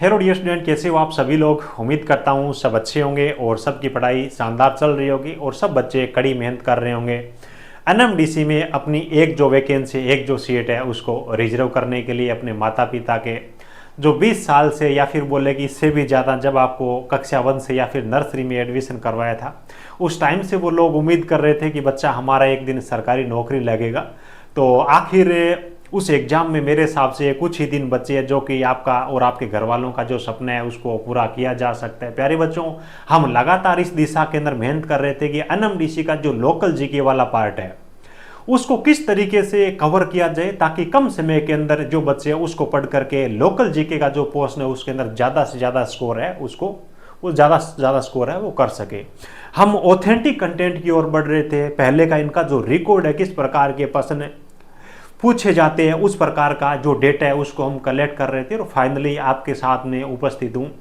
Hello dear student, कैसे हो आप सभी लोग। उम्मीद करता हूँ सब अच्छे होंगे और सबकी पढ़ाई शानदार चल रही होगी और सब बच्चे कड़ी मेहनत कर रहे होंगे। एनएमडीसी में अपनी एक जो वैकेंसी, एक जो सीट है उसको रिजर्व करने के लिए अपने माता पिता के जो 20 साल से या फिर बोले कि इससे भी ज़्यादा, जब आपको कक्षा 1 से या फिर नर्सरी में एडमिशन करवाया था उस टाइम से वो लोग उम्मीद कर रहे थे कि बच्चा हमारा एक दिन सरकारी नौकरी लगेगा। तो आखिर उस एग्ज़ाम में मेरे हिसाब से कुछ ही दिन बचे हैं जो कि आपका और आपके घर वालों का जो सपना है उसको पूरा किया जा सकता है। प्यारे बच्चों, हम लगातार इस दिशा के अंदर मेहनत कर रहे थे कि एनएमडीसी का जो लोकल जीके वाला पार्ट है उसको किस तरीके से कवर किया जाए ताकि कम समय के अंदर जो बच्चे हैं उसको पढ़ करके लोकल जीके का जो पोर्शन है उसके अंदर ज़्यादा से ज़्यादा स्कोर है उसको वो ज़्यादा से ज़्यादा स्कोर है वो कर सके। हम ऑथेंटिक कंटेंट की ओर बढ़ रहे थे। पहले का इनका जो रिकॉर्ड है, किस प्रकार के प्रश्न पूछे जाते हैं, उस प्रकार का जो डेटा है उसको हम कलेक्ट कर रहे थे और फाइनली आपके साथ में उपस्थित हूँ।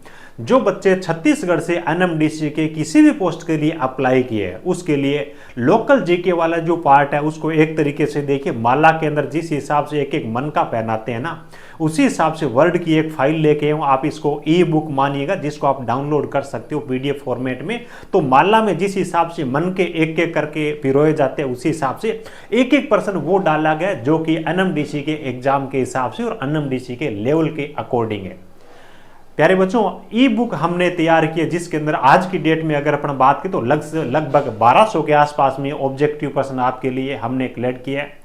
जो बच्चे छत्तीसगढ़ से एनएमडीसी के किसी भी पोस्ट के लिए अप्लाई किए हैं उसके लिए लोकल जीके वाला जो पार्ट है उसको एक तरीके से देखिए, माला के अंदर जिस हिसाब से एक एक मन का पहनाते हैं ना, उसी हिसाब से वर्ड की एक फाइल लेके हूँ। आप इसको ई बुक मानिएगा जिसको आप डाउनलोड कर सकते हो पीडीएफ फॉर्मेट में। तो माला में जिस हिसाब से मन के एक एक करके पिरोए जाते हैं उसी हिसाब से एक एक पर्सन वो डाला गया जो कि एनएमडीसी के एग्जाम के हिसाब से और एनएमडीसी के लेवल के अकॉर्डिंग है। प्यारे बच्चों, ई बुक हमने तैयार की है जिसके अंदर आज की डेट में अगर अपन बात करें तो लगभग 1200 के आसपास में ऑब्जेक्टिव प्रश्न आपके लिए हमने कलेक्ट किया है।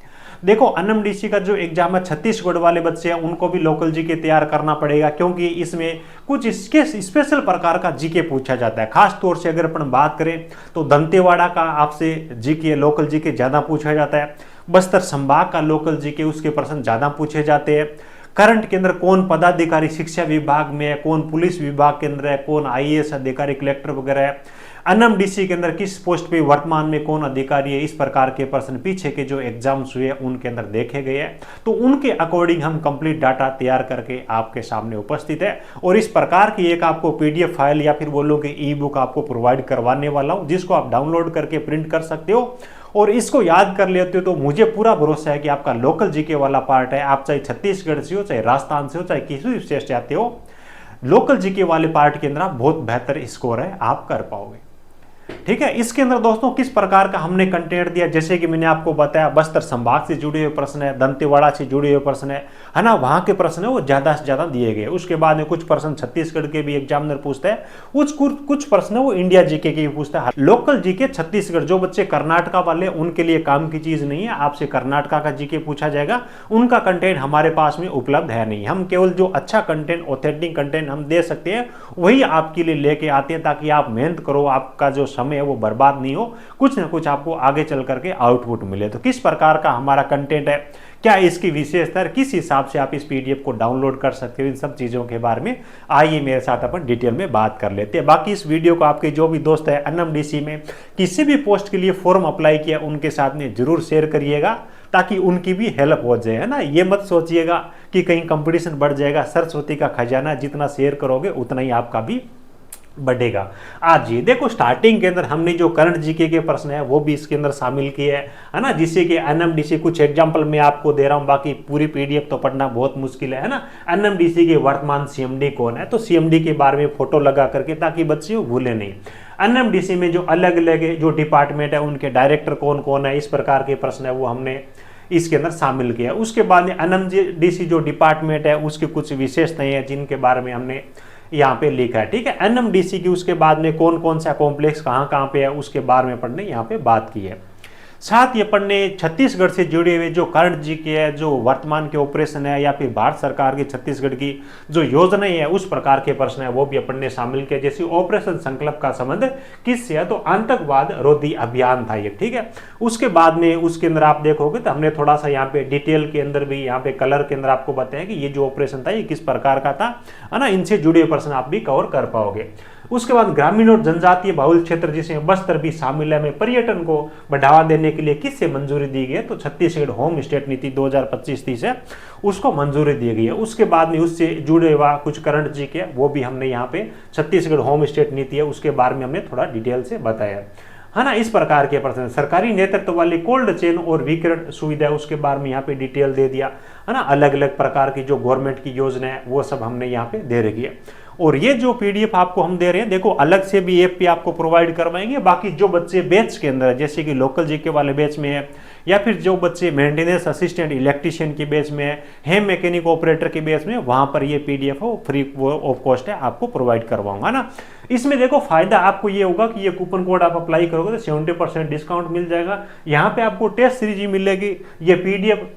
देखो, एनएमडीसी का जो एग्जाम है छत्तीसगढ़ वाले बच्चे हैं उनको भी लोकल जीके तैयार करना पड़ेगा क्योंकि इसमें कुछ इसके स्पेशल प्रकार का जीके पूछा जाता है। खास तौर से अगर अपन बात करें तो दंतेवाड़ा का आपसे जीके, लोकल जीके ज़्यादा पूछा जाता है। बस्तर संभाग का लोकल जीके, उसके प्रश्न ज़्यादा पूछे जाते हैं। करंट के अंदर कौन पदाधिकारी शिक्षा विभाग में है, कौन पुलिस विभाग के अंदर है, कौन आईएएस अधिकारी, कलेक्टर वगैरह है। एनएमडीसी के अंदर किस पोस्ट पे वर्तमान में कौन अधिकारी है, इस प्रकार के प्रश्न पीछे के जो एग्जाम्स हुए उनके अंदर देखे गए हैं। तो उनके अकॉर्डिंग हम कंप्लीट डाटा तैयार करके आपके सामने उपस्थित है और इस प्रकार की एक आपको पीडीएफ फाइल या फिर बोलो कि ई बुक आपको प्रोवाइड करवाने वाला हूँ जिसको आप डाउनलोड करके प्रिंट कर सकते हो और इसको याद कर लेते हो तो मुझे पूरा भरोसा है कि आपका लोकल जीके वाला पार्ट है, आप चाहे छत्तीसगढ़ से हो, चाहे राजस्थान से हो, चाहे किसी भी स्टेट से आते हो, लोकल जीके वाले पार्ट के अंदर आप बहुत बेहतर स्कोर है आप कर पाओगे। ठीक है, इसके अंदर दोस्तों किस प्रकार का हमने कंटेंट दिया, जैसे कि मैंने आपको बताया बस्तर संभाग से जुड़े हुए प्रश्न है, दंतेवाड़ा से जुड़े हुए प्रश्न है ना, वहां के प्रश्न है वो ज्यादा से ज्यादा दिए गए। उसके बाद में कुछ प्रश्न छत्तीसगढ़ के भी एग्जामिनर पूछता है, कुछ प्रश्न है वो इंडिया जीके के भी पूछता है। लोकल जीके छत्तीसगढ़, जो बच्चे कर्नाटका वाले उनके लिए काम की चीज नहीं है, आपसे कर्नाटका का जीके पूछा जाएगा, उनका कंटेंट हमारे पास में उपलब्ध है नहीं। हम केवल जो अच्छा कंटेंट, ऑथेंटिक कंटेंट हम दे सकते हैं वही आपके लिए लेके आते हैं ताकि आप मेहनत करो, आपका जो समय है वो बर्बाद नहीं हो, कुछ ना कुछ आपको आगे चल करके आउटपुट मिले। तो किस प्रकार का हमारा कंटेंट है, क्या इसकी विशेषता है, किस हिसाब से आप इस पीडीएफ को डाउनलोड कर सकते हो, इन सब चीजों के बारे में आइए मेरे साथ अपन डिटेल में बात कर लेते हैं। बाकी इस वीडियो को आपके जो भी दोस्त है एनएमडीसी में किसी भी पोस्ट के लिए फॉर्म अप्लाई किया उनके साथ में जरूर शेयर करिएगा ताकि उनकी भी हेल्प हो जाए, है ना। ये मत सोचिएगा कि कहीं कंपटीशन बढ़ जाएगा। सरस्वती का खजाना जितना शेयर करोगे उतना ही आपका भी बढ़ेगा। आज ये देखो, स्टार्टिंग के अंदर हमने जो करंट जीके के प्रश्न है वो भी इसके अंदर शामिल किए है ना, जिससे कि एनएमडीसी, कुछ एग्जांपल मैं आपको दे रहा हूं, बाकी पूरी पीडीएफ तो पढ़ना बहुत मुश्किल है ना। एनएमडीसी के वर्तमान सीएमडी कौन है, तो सीएमडी के बारे में फोटो लगा करके ताकि बच्चे भूले नहीं। एनएमडीसी में जो अलग अलग जो डिपार्टमेंट है उनके डायरेक्टर कौन कौन है, इस प्रकार के प्रश्न है वो हमने इसके अंदर शामिल किया। उसके बाद में एनएमडीसी जो डिपार्टमेंट है उसकी कुछ विशेषताएं हैं जिनके बारे में हमने यहाँ पे लिखा है। ठीक है, एनएमडीसी की उसके बाद में कौन कौन सा कॉम्प्लेक्स कहाँ कहाँ पे है उसके बारे में पढ़ने यहाँ पे बात की है। साथ ही अपन ने छत्तीसगढ़ से जुड़े हुए जो करंट जीके है, जो वर्तमान के ऑपरेशन है या फिर भारत सरकार की छत्तीसगढ़ की जो योजनाएं है उस प्रकार के प्रश्न है वो भी अपन ने शामिल किया। जैसे ऑपरेशन संकल्प का संबंध किससे है, तो आतंकवाद रोधी अभियान था ये। ठीक है, उसके बाद में उसके अंदर आप देखोगे तो हमने थोड़ा सा यहाँ पे डिटेल के अंदर भी, यहाँ पे कलर के अंदर आपको बताया कि ये जो ऑपरेशन था ये किस प्रकार का था, है ना। इनसे जुड़े प्रश्न आप भी कवर कर पाओगे। उसके बाद ग्रामीण और जनजातीय बहुल क्षेत्र जिसमें बस्तर भी शामिल है, में पर्यटन को बढ़ावा देने के लिए किससे मंजूरी दी गई है, तो छत्तीसगढ़ होम स्टेट नीति 2025-30 है उसको मंजूरी दी गई है। उसके बाद में उससे जुड़े हुआ कुछ करंट जी के वो भी हमने यहाँ पे छत्तीसगढ़ होम स्टेट नीति है उसके बारे में हमने थोड़ा डिटेल से बताया। है ना। इस प्रकार के प्रश्न, सरकारी नेतृत्व वाली कोल्ड चेन और विकिरण सुविधा उसके बारे में यहाँ पे डिटेल दे दिया, है ना। अलग अलग प्रकार की जो गवर्नमेंट की योजना है वो सब हमने यहाँ पे दे रखी है। और ये जो पीडीएफ आपको हम दे रहे हैं, देखो अलग से भी ऐप पे आपको प्रोवाइड करवाएंगे। बाकी जो बच्चे बैच के अंदर है, जैसे कि लोकल जीके वाले बैच में है, या फिर जो बच्चे मेंटेनेंस असिस्टेंट इलेक्ट्रिशियन के बैच में है, हेम मैकेनिक ऑपरेटर के बैच में, वहां पर ये पीडीएफ हो फ्री ऑफ कॉस्ट है, आपको प्रोवाइड करवाऊंगा ना। इसमें देखो फायदा आपको ये होगा कि ये कूपन कोड आप अप्लाई करोगे तो 70% डिस्काउंट मिल जाएगा। यहाँ पे आपको टेस्ट सीरीज मिलेगी, ये पीडीएफ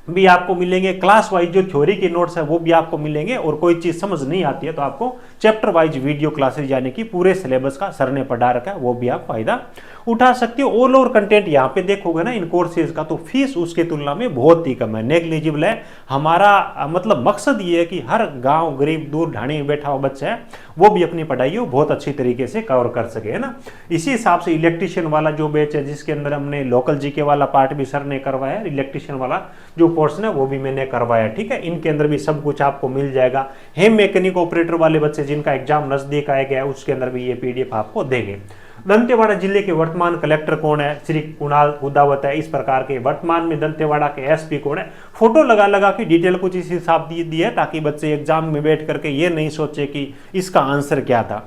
भी आपको मिलेंगे, क्लास वाइज जो थ्योरी के नोट्स है वो भी आपको मिलेंगे, और कोई चीज समझ नहीं आती है तो आपको चैप्टर वाइज वीडियो क्लासेस यानी कि पूरे सिलेबस का सर ने पढ़ा रखा है, वो भी आप फायदा उठा सकते हो। ऑल ओवर कंटेंट यहाँ पे देखोगे ना इन कोर्सेज का, तो फीस उसके तुलना में बहुत ही कम है, नेग्लिजिबल है। हमारा मतलब मकसद ये है कि हर गांव गरीब दूर ढाणी में बैठा हुआ बच्चा है वो भी अपनी पढ़ाई को बहुत अच्छी तरीके से कवर कर सके, है ना। इसी हिसाब से इलेक्ट्रिशियन वाला जो बैच है, जिसके अंदर हमने लोकल जीके वाला पार्ट भी सर ने करवाया, इलेक्ट्रिशियन वाला जो पोर्शन है वो भी मैंने करवाया, ठीक है। इनके अंदर भी सब कुछ आपको मिल जाएगा। हेम मैकेनिक ऑपरेटर वाले बच्चे जिनका एग्जाम नजदीक आया गया है, उसके अंदर भी ये पीडीएफ आपको देंगे। दंतेवाड़ा जिले के वर्तमान कलेक्टर कौन है, श्री कुणाल उदावत है। इस प्रकार के वर्तमान में दंतेवाड़ा के एसपी कौन है, फोटो लगा लगा के डिटेल कुछ इस हिसाब दी है, ताकि बच्चे एग्जाम में बैठ करके ये नहीं सोचे कि इसका आंसर क्या था,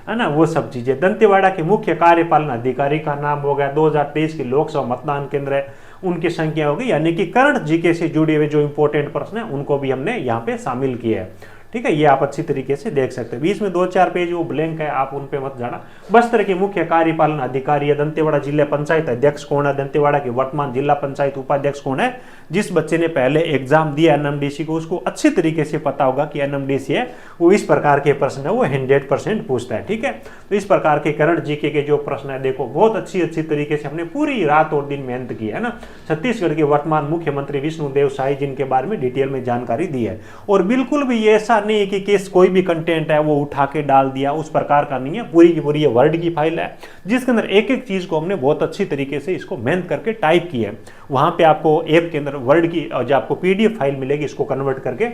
है ना, वो सब चीजें। दंतेवाड़ा के मुख्य कार्यपालन अधिकारी का नाम हो गया, 2023 के लोकसभा मतदान केंद्र है, उनकी संख्या होगी, यानी कि करंट जीके से जुड़े हुए जो इंपॉर्टेंट प्रश्न है उनको भी हमने यहाँ पे शामिल किया है, ठीक है। ये आप अच्छी तरीके से देख सकते हैं। बीच में 2-4 पेज वो ब्लैंक है, आप उन पे मत जाना। बस्तर के मुख्य कार्यपालन अधिकारी है। दंतेवाड़ा जिला पंचायत अध्यक्ष कौन है, दंतेवाड़ा के वर्तमान जिला पंचायत उपाध्यक्ष कौन है। जिस बच्चे ने पहले एग्जाम दिया एनएमडीसी को, उसको अच्छी तरीके से पता होगा कि एनएमडीसी है वो इस प्रकार के प्रश्न है वो 100% पूछता है, ठीक है। तो इस प्रकार के करंट जीके के जो प्रश्न है, देखो बहुत अच्छी तरीके से हमने पूरी रात और दिन मेहनत की है ना। छत्तीसगढ़ के वर्तमान मुख्यमंत्री विष्णुदेव साय जिनके बारे में डिटेल में जानकारी दी है, और बिल्कुल भी ये ऐसा नहीं है कि केस कोई भी कंटेंट है वो उठा के डाल दिया, उस प्रकार का नहीं है। पूरी की पूरी ये वर्ड की फाइल है, जिसके अंदर एक एक चीज को हमने बहुत अच्छी तरीके से इसको मेहनत करके टाइप किया है। वहां पे आपको ऐप के अंदर वर्ड की जो आपको पीडीएफ फाइल मिलेगी, इसको कन्वर्ट करके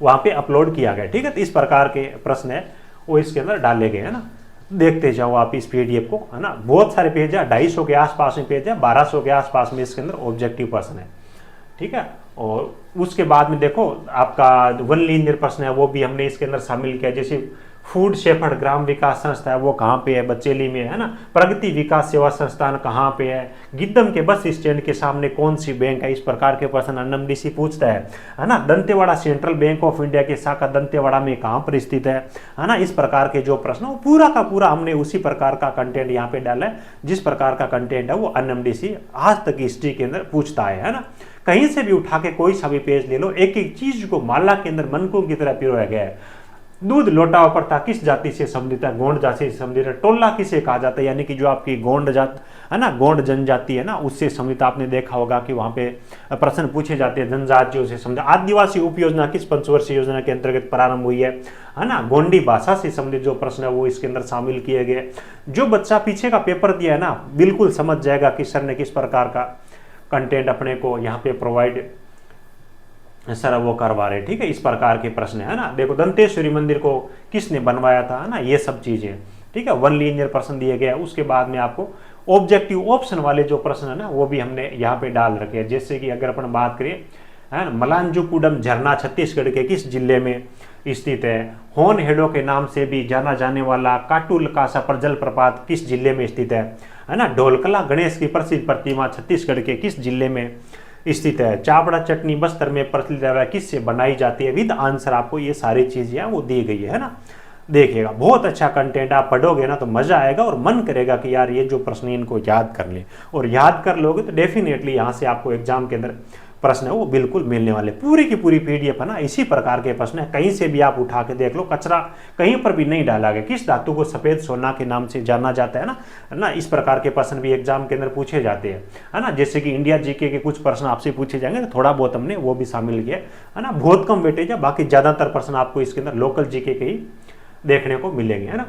वहां पे अपलोड किया गया, ठीक है। तो इस प्रकार के प्रश्न है वो इसके अंदर डाले गए, है ना। देखते जाओ आप इस पीडीएफ को, है ना। बहुत सारे पेज है, 250 के आसपास में पेज है, 1200 के आसपास में इसके अंदर ऑब्जेक्टिव प्रश्न है, ठीक है। और उसके बाद में देखो आपका वन लीनियर प्रश्न है, वो भी हमने इसके अंदर शामिल किया। जैसे फूड शेफर्ड ग्राम विकास संस्था है वो कहाँ पे है, बचेली में, है ना। प्रगति विकास सेवा संस्थान कहाँ पे है, गिद्धम के बस स्टैंड के सामने कौन सी बैंक है, इस प्रकार के प्रश्न एनएमडीसी पूछता है ना। Dantewada central bank of India की शाखा दंतेवाड़ा में कहाँ पर स्थित है ना। इस प्रकार के जो प्रश्न वो पूरा का पूरा हमने उसी प्रकार का कंटेंट यहाँ पे डाला है, जिस प्रकार का कंटेंट है वो एनएमडीसी आज तक हिस्ट्री के अंदर पूछता है ना। कहीं से भी उठा के कोई सा भी पेज ले लो, एक एक चीज को माला के अंदर मनकों की तरह पिरोया गया है। दूध लोटा प्रथा किस जाति से संबंधित है, गोंड जाति से संबंधित है। टोला किसे कहा जाता है, यानी कि जो आपकी गोंड जात है ना, गोंड जनजाति है ना, उससे संबंधित आपने देखा होगा कि वहां पे प्रश्न पूछे जाते हैं जनजातियों से संबंधित। आदिवासी उप योजना किस पंचवर्षीय योजना के अंतर्गत प्रारंभ हुई है ना। गोंडी भाषा से संबंधित जो प्रश्न है वो इसके अंदर शामिल किए गए। जो बच्चा पीछे का पेपर दिया है ना, बिल्कुल समझ जाएगा कि सर ने किस प्रकार का कंटेंट अपने को यहाँ पे प्रोवाइड सर वो करवा रहे, ठीक है। इस प्रकार के प्रश्न है ना। देखो दंतेश्वरी मंदिर को किसने बनवाया था, है ना, ये सब चीजें, ठीक है। वन लीनियर प्रश्न दिए गए। उसके बाद में आपको ऑब्जेक्टिव ऑप्शन वाले जो प्रश्न है ना वो भी हमने यहाँ पे डाल रखे हैं। जैसे कि अगर अपन बात करें, है ना, मलांजुकुडम झरना छत्तीसगढ़ के किस जिले में स्थित है। होन हेडो के नाम से भी जाना जाने वाला काटुल कासा पर जलप्रपात किस जिले में स्थित है ना। ढोलकला गणेश की प्रसिद्ध प्रतिमा छत्तीसगढ़ के किस जिले में स्थित है। चावड़ा चटनी बस्तर में प्रचलित है, किससे बनाई जाती है। विद आंसर आपको ये सारी चीजें वो दी गई है ना। देखिएगा बहुत अच्छा कंटेंट, आप पढ़ोगे ना तो मजा आएगा और मन करेगा कि यार ये जो प्रश्न इनको याद कर ले, और याद कर लोगे तो डेफिनेटली यहाँ से आपको एग्जाम के अंदर प्रश्न है वो बिल्कुल मिलने वाले। पूरी की पूरी पीडीएफ है ना, इसी प्रकार के प्रश्न है। कहीं से भी आप उठा के देख लो, कचरा कहीं पर भी नहीं डाला गया। किस धातु को सफेद सोना के नाम से जाना जाता है ना। इस प्रकार के प्रश्न भी एग्जाम के अंदर पूछे जाते हैं, है ना। जैसे कि इंडिया जीके के कुछ प्रश्न आपसे पूछे जाएंगे, तो थोड़ा बहुत हमने वो भी शामिल किया, है ना। बहुत कम वेटेज है, बाकी ज्यादातर प्रश्न आपको इसके अंदर लोकल जीके के ही देखने को मिलेंगे, है ना।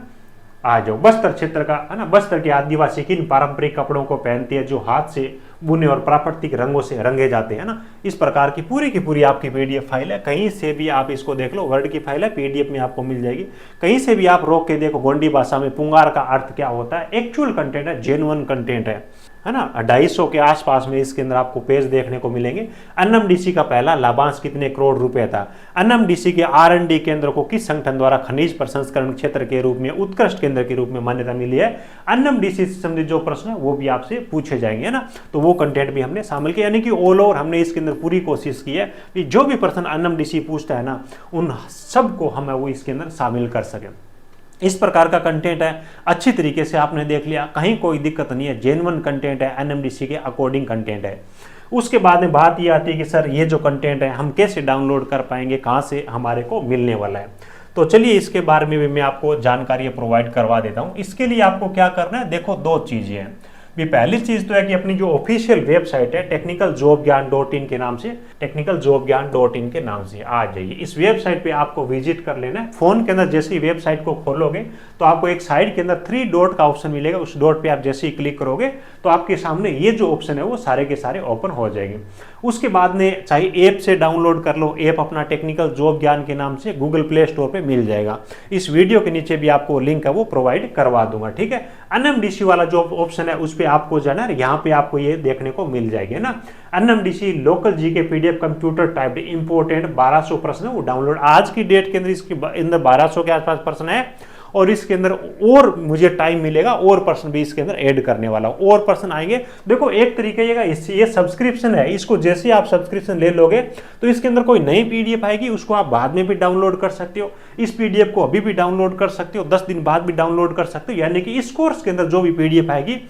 आ जाओ। बस्तर क्षेत्र का है ना, बस्तर के आदिवासी किन पारंपरिक कपड़ों को पहनते हैं जो हाथ से बुने और प्राकृतिक रंगों से रंगे जाते हैं ना। इस प्रकार की पूरी आपकी पीडीएफ फाइल है, कहीं से भी आप इसको देख लो, वर्ड की फाइल है, पीडीएफ में आपको मिल जाएगी। कहीं से भी आप रोक के देखो गोंडी भाषा में पुंगार का अर्थ क्या होता है, एक्चुअल कंटेंट है, जेन्युइन कंटेंट है ना। 250 के आसपास में इसके अंदर आपको पेज देखने को मिलेंगे। एनएमडीसी का पहला लाभांश कितने करोड़ रुपए था, एनएमडीसी के R&D केंद्र को किस संगठन द्वारा खनिज प्रसंस्करण क्षेत्र के रूप में उत्कृष्ट केंद्र के रूप में मान्यता मिली है। एनएमडीसी से संबंधित जो प्रश्न है वो भी आपसे पूछे जाएंगे, है ना। तो वो कंटेंट भी हमने शामिल किया, यानी कि ऑल ओवर हमने इसके अंदर पूरी कोशिश की है कि जो भी प्रश्न एनएमडीसी पूछता है ना, उन सबको हम वो इसके अंदर शामिल कर सकें। इस प्रकार का कंटेंट है, अच्छी तरीके से आपने देख लिया, कहीं कोई दिक्कत नहीं है, जेन्युइन कंटेंट है, एनएमडीसी के अकॉर्डिंग कंटेंट है। उसके बाद में बात ये आती है कि सर ये जो कंटेंट है हम कैसे डाउनलोड कर पाएंगे, कहाँ से हमारे को मिलने वाला है। तो चलिए इसके बारे में भी मैं आपको जानकारी प्रोवाइड करवा देता हूँ। इसके लिए आपको क्या करना है, देखो 2 चीज़ें हैं। पहली चीज तो है कि अपनी जो ऑफिशियल वेबसाइट है technicaljobgyan.in के नाम से, technicaljobgyan.in के नाम से आ जाइए। इस वेबसाइट पे आपको विजिट कर लेना है। फोन के अंदर जैसे ही वेबसाइट को खोलोगे तो आपको एक साइड के अंदर 3 डॉट का ऑप्शन मिलेगा, उस डॉट पे आप जैसे ही क्लिक करोगे तो आपके सामने ये जो ऑप्शन है वो सारे के सारे ओपन हो जाएंगे। उसके बाद में चाहे ऐप से डाउनलोड कर लो, ऐप अपना टेक्निकल जॉब ज्ञान के नाम से गूगल प्ले स्टोर पे मिल जाएगा। इस वीडियो के नीचे भी आपको लिंक है वो प्रोवाइड करवा दूंगा, ठीक है। एनएमडीसी वाला जो ऑप्शन है उस पे आपको जाना है, यहाँ पे आपको ये देखने को मिल जाएगी ना। NMDC local GK PDF computer typed important 1200 प्रश्न है वो डाउनलोड आज की डेट के अंदर, इसके अंदर 1200 के आसपास प्रश्न है। और इसके अंदर और मुझे टाइम मिलेगा और प्रश्न भी इसके अंदर ऐड करने वाला हूं, और प्रश्न आएंगे। देखो एक तरीके का ये सब्सक्रिप्शन है, इसको जैसे आप सब्सक्रिप्शन ले लोगे तो इसके अंदर कोई नई पीडीएफ आएगी, उसको आप बाद में भी डाउनलोड कर सकते हो। इस पीडीएफ को अभी भी डाउनलोड कर सकते हो, 10 दिन बाद भी डाउनलोड कर सकते हो। यानी कि इस कोर्स के अंदर जो भी पीडीएफ आएगी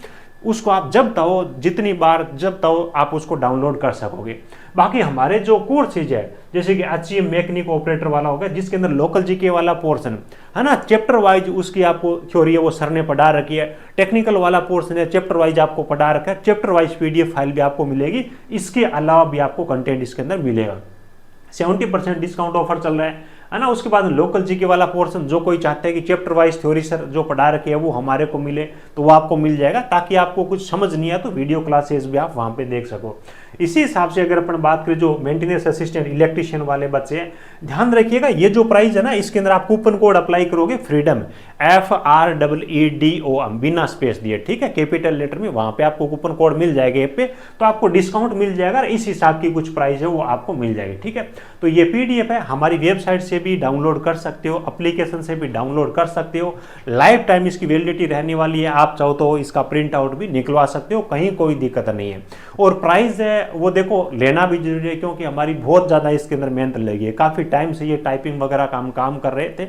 उसको आप जब चाहो, जितनी बार जब चाहो आप उसको डाउनलोड कर सकोगे। बाकी हमारे जो कोर्सेज है जैसे कि HCM मैकेनिक ऑपरेटर वाला होगा, जिसके अंदर लोकल जीके वाला पोर्शन है ना, चैप्टर वाइज उसकी आपको थ्योरी है वो सर ने पढ़ा रखी है। टेक्निकल वाला पोर्शन है चैप्टर वाइज आपको पढ़ा रखा है, चैप्टर वाइज पीडीएफ फाइल भी आपको मिलेगी। इसके अलावा भी आपको कंटेंट इसके अंदर मिलेगा। 70% डिस्काउंट ऑफर चल रहा है ना। उसके बाद लोकल जीके वाला पोर्शन जो कोई चाहता है कि चैप्टर वाइज थ्योरी सर जो पढ़ा रखे है वो हमारे को मिले तो वो आपको मिल जाएगा, ताकि आपको कुछ समझ नहीं आया तो वीडियो क्लासेस भी आप वहां पे देख सको। इसी हिसाब से अगर अपन बात करें जो मेंटेनेंस असिस्टेंट इलेक्ट्रिशियन वाले बच्चे हैं, ध्यान रखिएगा ये जो प्राइस है ना, इसके अंदर आप कूपन कोड अप्लाई करोगे फ्रीडम, FREEDOM बिना स्पेस दिए, ठीक है, कैपिटल लेटर में, वहां पे आपको कूपन कोड मिल जाएगा ऐप पे, तो आपको डिस्काउंट मिल जाएगा। इस हिसाब की कुछ प्राइस है वो आपको मिल जाएगी, ठीक है। तो ये पीडीएफ है, हमारी वेबसाइट से भी डाउनलोड कर सकते हो, एप्लीकेशन से भी डाउनलोड कर सकते हो। लाइफ टाइम इसकी वैलिडिटी रहने वाली है, आप चाहो तो इसका प्रिंट आउट भी निकलवा सकते हो, कहीं कोई दिक्कत नहीं है। और प्राइस है वो देखो लेना भी जरूरी है, क्योंकि हमारी बहुत ज्यादा इसके अंदर मेहनत लगी है, काफी टाइम से ये टाइपिंग वगैरह काम कर रहे थे।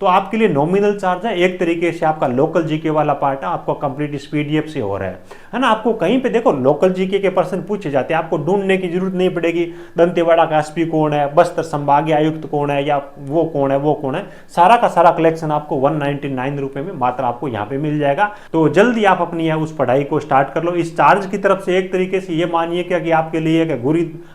तो आपके लिए नॉमिनल चार्ज है, एक तरीके से आपका लोकल जीके वाला पार्ट है आपको कंप्लीट इस पीडीएफ से हो रहा है ना। आपको कहीं पे देखो लोकल जीके के प्रश्न पूछे जाते हैं, आपको ढूंढने की जरूरत नहीं पड़ेगी दंतेवाड़ा का एसपी कौन है, बस्तर संभागीय आयुक्त कौन है, या वो कौन है, सारा का सारा कलेक्शन आपको 199 रुपए में मात्र आपको यहाँ पे मिल जाएगा। तो जल्दी आप अपनी उस पढ़ाई को स्टार्ट कर लो। इस चार्ज की तरफ से एक तरीके से ये मानिए क्या कि आपके लिए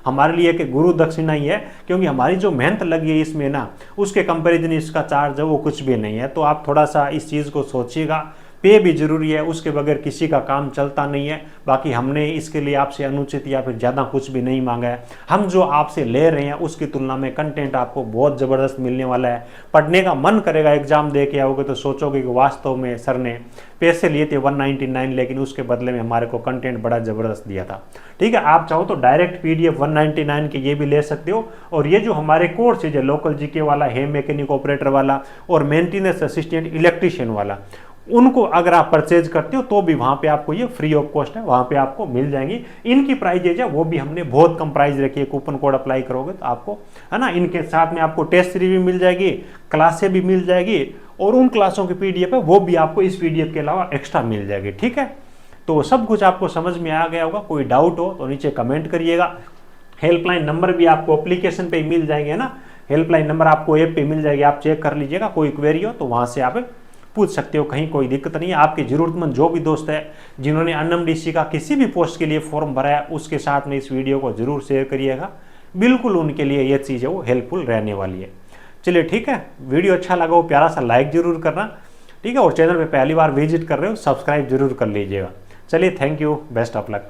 हमारे लिए गुरु दक्षिणा ही है, क्योंकि हमारी जो मेहनत लगी है इसमें ना, उसके कंपेरिजन इसका चार्ज है वो कुछ भी नहीं है। तो आप थोड़ा सा इस चीज को सोचिएगा, पे भी जरूरी है, उसके बगैर किसी का काम चलता नहीं है। बाकी हमने इसके लिए आपसे अनुचित या फिर ज़्यादा कुछ भी नहीं मांगा है। हम जो आपसे ले रहे हैं उसकी तुलना में कंटेंट आपको बहुत ज़बरदस्त मिलने वाला है। पढ़ने का मन करेगा, एग्जाम दे के आओगे तो सोचोगे कि वास्तव में सर ने पैसे लिए थे 199, लेकिन उसके बदले में हमारे को कंटेंट बड़ा ज़बरदस्त दिया था, ठीक है। आप चाहो तो डायरेक्ट पीडीएफ 199 के ये भी ले सकते हो। और ये जो हमारे कोर्स है, लोकल जीके वाला है, मैकेनिक ऑपरेटर वाला और मेंटेनेंस असिस्टेंट इलेक्ट्रिशियन वाला, उनको अगर आप परचेज करते हो तो भी वहां पे आपको ये फ्री ऑफ कॉस्ट है, वहां पे आपको मिल जाएंगी। इनकी प्राइजेज है वो भी हमने बहुत कम प्राइस रखी है, कूपन कोड अप्लाई करोगे तो आपको, है ना, इनके साथ में आपको टेस्ट सीरीज भी मिल जाएगी, क्लासें भी मिल जाएगी, और उन क्लासों की पीडीएफ है वो भी आपको इस पीडीएफ के अलावा एक्स्ट्रा मिल जाएगी, ठीक है। तो सब कुछ आपको समझ में आ गया होगा। कोई डाउट हो तो नीचे कमेंट करिएगा। हेल्पलाइन नंबर भी आपको एप्लीकेशन पे मिल जाएंगे ना, हेल्पलाइन नंबर आपको ऐप पे मिल जाएगी, आप चेक कर लीजिएगा। कोई क्वेरी हो तो वहां से आप पूछ सकते हो, कहीं कोई दिक्कत नहीं है। आपके जरूरतमंद जो भी दोस्त है जिन्होंने एनएमडीसी का किसी भी पोस्ट के लिए फॉर्म भरा है, उसके साथ में इस वीडियो को जरूर शेयर करिएगा, बिल्कुल उनके लिए ये चीज़ है वो हेल्पफुल रहने वाली है। चलिए ठीक है, वीडियो अच्छा लगा हो प्यारा सा लाइक जरूर करना। ठीक है। और चैनल पे पहली बार विजिट कर रहे हो, सब्सक्राइब जरूर कर लीजिएगा। चलिए, thank you, best of luck.